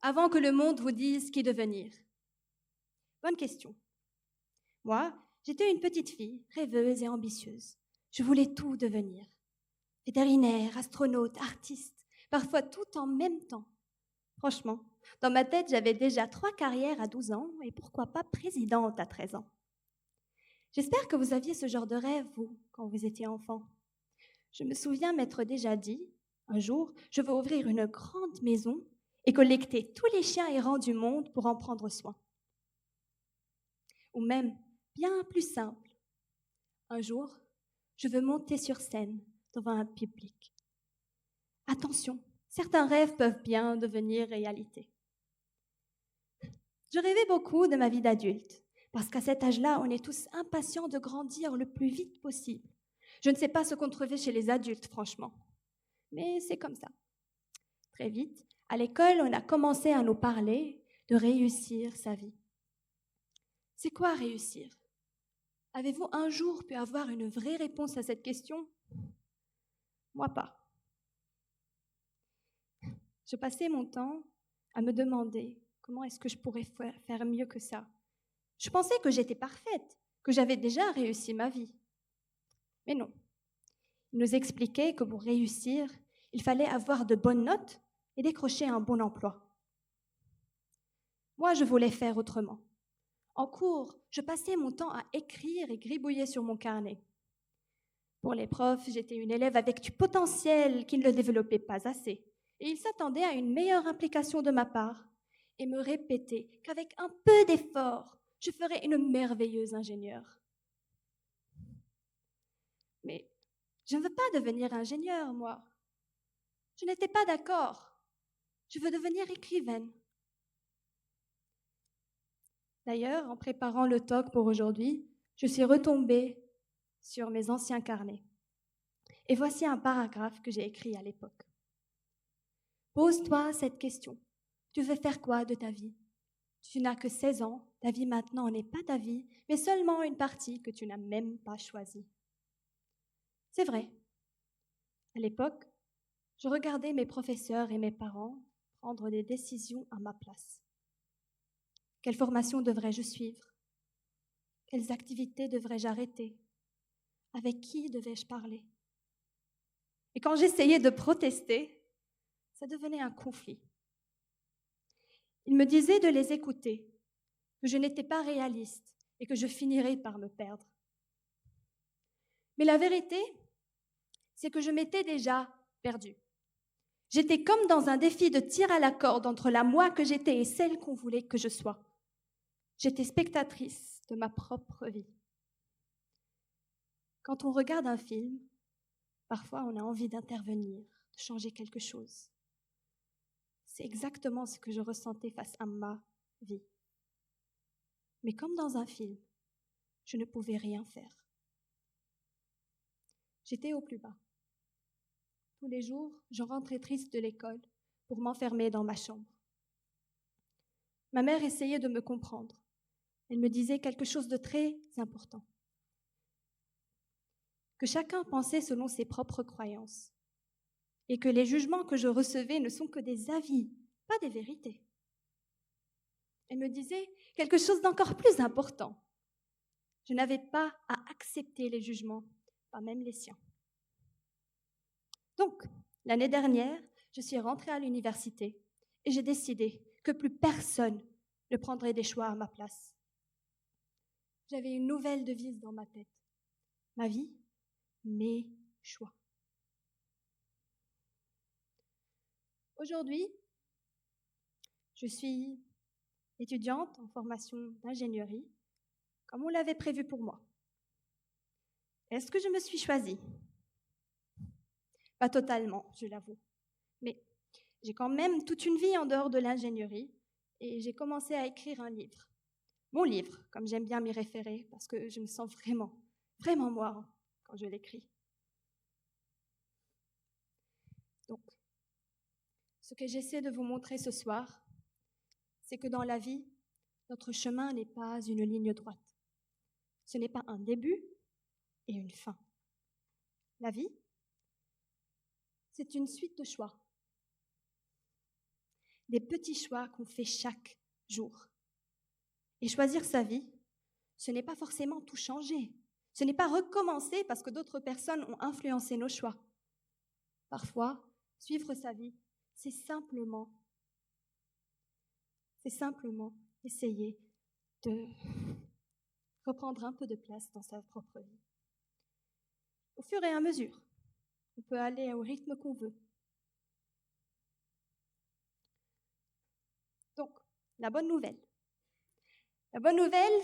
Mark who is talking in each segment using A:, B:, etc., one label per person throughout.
A: avant que le monde vous dise qui devenir? Bonne question. Moi, j'étais une petite fille, rêveuse et ambitieuse. Je voulais tout devenir. Vétérinaire, astronaute, artiste, parfois tout en même temps. Franchement, dans ma tête, j'avais déjà 3 carrières à 12 ans et pourquoi pas présidente à 13 ans. J'espère que vous aviez ce genre de rêve, vous, quand vous étiez enfant. Je me souviens m'être déjà dit, un jour, je veux ouvrir une grande maison et collecter tous les chiens errants du monde pour en prendre soin. Ou même, bien plus simple, un jour, je veux monter sur scène devant un public. Attention, certains rêves peuvent bien devenir réalité. Je rêvais beaucoup de ma vie d'adulte, parce qu'à cet âge-là, on est tous impatients de grandir le plus vite possible. Je ne sais pas ce qu'on trouvait chez les adultes, franchement, mais c'est comme ça. Très vite, à l'école, on a commencé à nous parler de réussir sa vie. C'est quoi réussir? Avez-vous un jour pu avoir une vraie réponse à cette question? Moi pas. Je passais mon temps à me demander comment est-ce que je pourrais faire mieux que ça. Je pensais que j'étais parfaite, que j'avais déjà réussi ma vie. Mais non. Il nous expliquait que pour réussir, il fallait avoir de bonnes notes et décrocher un bon emploi. Moi, je voulais faire autrement. En cours, je passais mon temps à écrire et gribouiller sur mon carnet. Pour les profs, j'étais une élève avec du potentiel qui ne le développait pas assez. Et ils s'attendaient à une meilleure implication de ma part et me répétaient qu'avec un peu d'effort, je ferais une merveilleuse ingénieure. Mais je ne veux pas devenir ingénieure, moi. Je n'étais pas d'accord. Je veux devenir écrivaine. D'ailleurs, en préparant le talk pour aujourd'hui, je suis retombée sur mes anciens carnets. Et voici un paragraphe que j'ai écrit à l'époque. Pose-toi cette question. Tu veux faire quoi de ta vie? Tu n'as que 16 ans, ta vie maintenant n'est pas ta vie, mais seulement une partie que tu n'as même pas choisie. C'est vrai. À l'époque, je regardais mes professeurs et mes parents prendre des décisions à ma place. Quelle formation devrais-je suivre? Quelles activités devrais-je arrêter? Avec qui devais-je parler? Et quand j'essayais de protester, ça devenait un conflit. Ils me disaient de les écouter, que je n'étais pas réaliste et que je finirais par me perdre. Mais la vérité, c'est que je m'étais déjà perdue. J'étais comme dans un défi de tir à la corde entre la moi que j'étais et celle qu'on voulait que je sois. J'étais spectatrice de ma propre vie. Quand on regarde un film, parfois on a envie d'intervenir, de changer quelque chose. C'est exactement ce que je ressentais face à ma vie. Mais comme dans un film, je ne pouvais rien faire. J'étais au plus bas. Tous les jours, je rentrais triste de l'école pour m'enfermer dans ma chambre. Ma mère essayait de me comprendre. Elle me disait quelque chose de très important. Que chacun pensait selon ses propres croyances et que les jugements que je recevais ne sont que des avis, pas des vérités. Elle me disait quelque chose d'encore plus important. Je n'avais pas à accepter les jugements, pas même les siens. Donc, l'année dernière, je suis rentrée à l'université et j'ai décidé que plus personne ne prendrait des choix à ma place. J'avais une nouvelle devise dans ma tête. Ma vie, mes choix. Aujourd'hui, je suis étudiante en formation d'ingénierie, comme on l'avait prévu pour moi. Est-ce que je me suis choisie? Pas totalement, je l'avoue. Mais j'ai quand même toute une vie en dehors de l'ingénierie et j'ai commencé à écrire un livre. Mon livre, comme j'aime bien m'y référer, parce que je me sens vraiment moi quand je l'écris. Donc, ce que j'essaie de vous montrer ce soir, c'est que dans la vie, notre chemin n'est pas une ligne droite. Ce n'est pas un début et une fin. La vie, c'est une suite de choix. des petits choix qu'on fait chaque jour. Et choisir sa vie, ce n'est pas forcément tout changer. Ce n'est pas recommencer parce que d'autres personnes ont influencé nos choix. Parfois, suivre sa vie, c'est simplement essayer de reprendre un peu de place dans sa propre vie. Au fur et à mesure, on peut aller au rythme qu'on veut. Donc, la bonne nouvelle,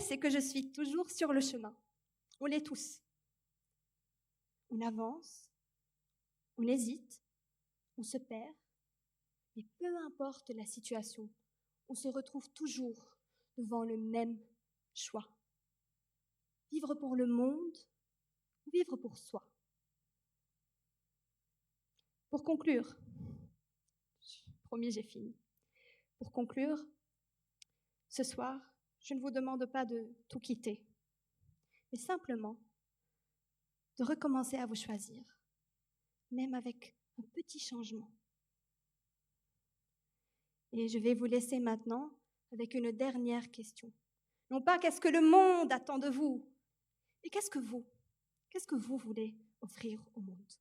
A: c'est que je suis toujours sur le chemin. On l'est tous. On avance, on hésite, on se perd, mais peu importe la situation, on se retrouve toujours devant le même choix. Vivre pour le monde ou vivre pour soi. Pour conclure, promis, j'ai fini. Pour conclure, ce soir, je ne vous demande pas de tout quitter, mais simplement de recommencer à vous choisir, même avec un petit changement. Et je vais vous laisser maintenant avec une dernière question. Non pas qu'est-ce que le monde attend de vous, mais qu'est-ce que vous voulez offrir au monde?